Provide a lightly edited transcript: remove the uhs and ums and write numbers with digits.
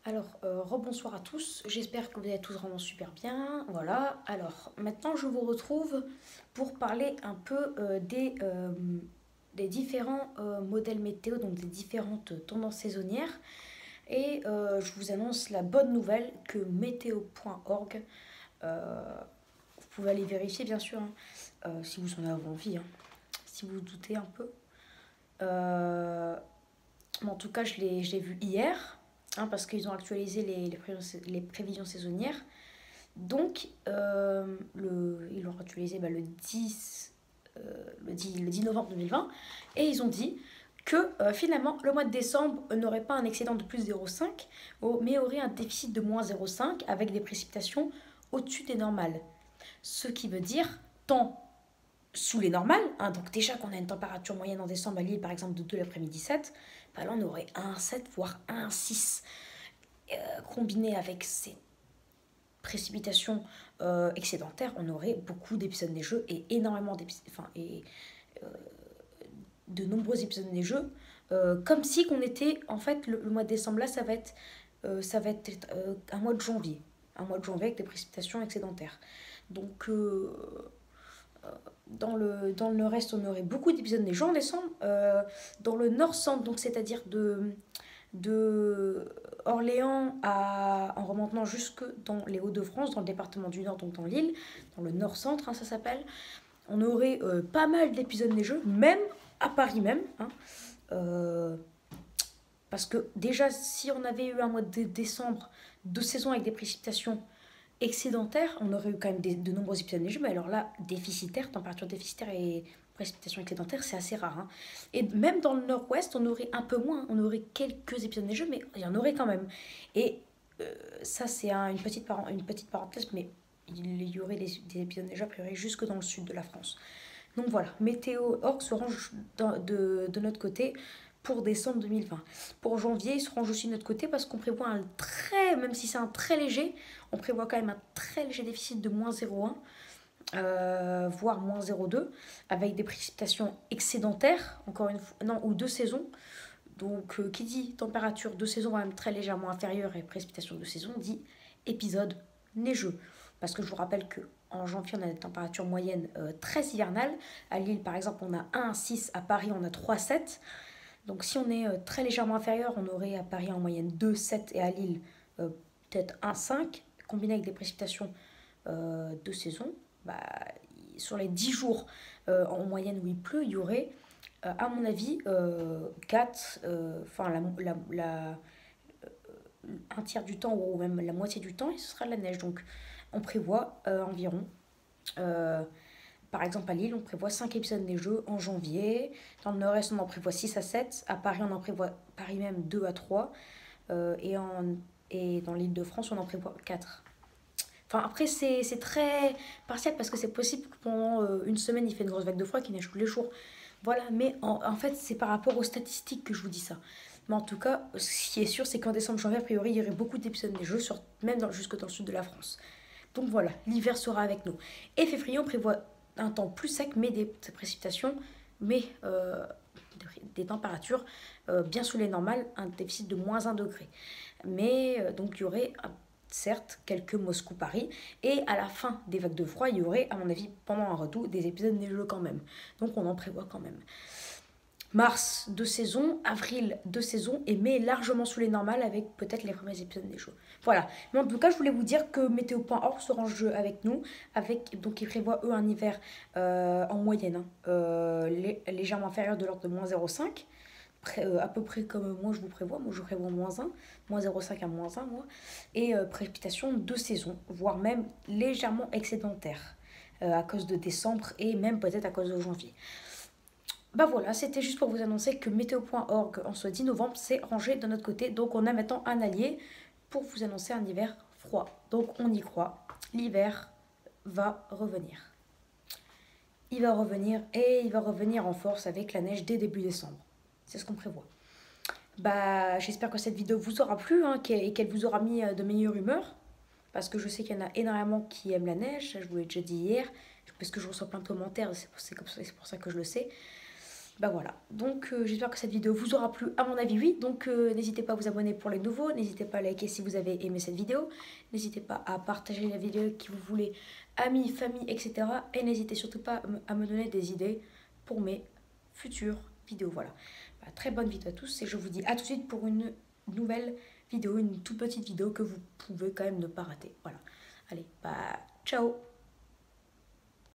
Alors, rebonsoir à tous, j'espère que vous allez tous vraiment super bien. Voilà, alors maintenant je vous retrouve pour parler un peu des différents modèles météo, donc des différentes tendances saisonnières. Et je vous annonce la bonne nouvelle que météo.org, vous pouvez aller vérifier bien sûr, hein, si vous en avez envie, hein, si vous vous doutez un peu. Euh, mais en tout cas, je l'ai vu hier, hein, parce qu'ils ont actualisé les prévisions saisonnières. Donc, ils l'ont actualisé le 10 novembre 2020. Et ils ont dit que finalement, le mois de décembre n'aurait pas un excédent de plus 0,5, mais aurait un déficit de moins 0,5 avec des précipitations au-dessus des normales. Ce qui veut dire tant sous les normales, hein, donc déjà qu'on a une température moyenne en décembre à Lille par exemple de 2 l'après-midi 7, bah là on aurait 1,7 voire 1,6 combiné avec ces précipitations excédentaires, on aurait beaucoup d'épisodes neigeux et énormément d'épisodes, enfin, et de nombreux épisodes neigeux, comme si qu'on était, en fait, le mois de décembre là, ça va être un mois de janvier avec des précipitations excédentaires. Donc, dans le reste, on aurait beaucoup d'épisodes neigeux en décembre. Dans le nord-centre, donc c'est-à-dire de Orléans en remontant jusque dans les Hauts-de-France, dans le département du Nord, donc dans l'île, dans le nord-centre, hein, ça s'appelle, on aurait pas mal d'épisodes neigeux, même à Paris même, hein. Euh, parce que déjà, si on avait eu un mois de décembre de saison avec des précipitations excédentaires, on aurait eu quand même de nombreux épisodes neigeux, mais alors là, déficitaire, température déficitaire et précipitations excédentaires, c'est assez rare, hein. Et même dans le nord-ouest, on aurait un peu moins, on aurait quelques épisodes neigeux, mais il y en aurait quand même. Et ça, c'est une petite parenthèse, mais il y aurait des épisodes neigeux a priori jusque dans le sud de la France. Donc voilà, Météo Org se range de notre côté pour décembre 2020. Pour janvier, il se range aussi de notre côté parce qu'on prévoit même si c'est un très léger, on prévoit quand même un très léger déficit de moins 0,1, voire moins 0,2, avec des précipitations excédentaires, encore une fois, non, ou de saison. Donc, qui dit température de saison même très légèrement inférieure et précipitation de saison, dit épisode neigeux. Parce que je vous rappelle que en janvier, on a des températures moyennes très hivernales. À Lille, par exemple, on a 1,6. À Paris, on a 3,7. Donc, si on est très légèrement inférieur, on aurait à Paris en moyenne 2,7 et à Lille euh, peut-être 1,5. Combiné avec des précipitations de saison, bah, sur les 10 jours en moyenne où il pleut, il y aurait à mon avis, 4, enfin un tiers du temps ou même la moitié du temps, et ce sera de la neige. Donc on prévoit environ, euh, par exemple à Lille, on prévoit 5 épisodes neigeux en janvier. Dans le nord-est, on en prévoit 6 à 7. À Paris, on en prévoit Paris même 2 à 3. Et dans l'île de France, on en prévoit 4. Enfin, après, c'est très partiel parce que c'est possible que pendant une semaine, il fait une grosse vague de froid qui neige tous les jours. Voilà, mais en fait, c'est par rapport aux statistiques que je vous dis ça. Mais en tout cas, ce qui est sûr, c'est qu'en décembre, janvier, a priori, il y aurait beaucoup d'épisodes neigeux, même jusque dans le sud de la France. Donc voilà, l'hiver sera avec nous. Et février, on prévoit un temps plus sec, mais des précipitations, mais des températures bien sous les normales, un déficit de moins 1 degré. Mais donc il y aurait certes quelques Moscou-Paris, et à la fin des vagues de froid, il y aurait, à mon avis, pendant un retour, des épisodes neigeux quand même. Donc on en prévoit quand même. Mars de saison, avril de saison et mai largement sous les normales avec peut-être les premiers épisodes neigeux. Voilà. Mais en tout cas, je voulais vous dire que météo.org se range avec nous. Donc, ils prévoient eux un hiver en moyenne, hein, légèrement inférieur de l'ordre de moins 0,5. À peu près comme moi je vous prévois. Moi je prévois moins 1, moins 0,5 à moins 1, moi. Et précipitations de saison, voire même légèrement excédentaires à cause de décembre et même peut-être à cause de janvier. Bah voilà, c'était juste pour vous annoncer que météo.org en ce 10 novembre s'est rangé de notre côté. Donc on a maintenant un allié pour vous annoncer un hiver froid. Donc on y croit, l'hiver va revenir. Il va revenir et il va revenir en force avec la neige dès début décembre. C'est ce qu'on prévoit. Bah j'espère que cette vidéo vous aura plu, hein, et qu'elle vous aura mis de meilleure humeur. Parce que je sais qu'il y en a énormément qui aiment la neige, je vous l'ai déjà dit hier, parce que je reçois plein de commentaires, c'est pour ça que je le sais. Bah voilà, donc j'espère que cette vidéo vous aura plu, à mon avis oui, donc n'hésitez pas à vous abonner pour les nouveaux, n'hésitez pas à liker si vous avez aimé cette vidéo, n'hésitez pas à partager la vidéo qui vous voulez, amis, famille, etc. Et n'hésitez surtout pas à me donner des idées pour mes futures vidéos, voilà. Bah, très bonne vidéo à tous et je vous dis à tout de suite pour une nouvelle vidéo, une toute petite vidéo que vous pouvez quand même ne pas rater, voilà. Allez, bah ciao.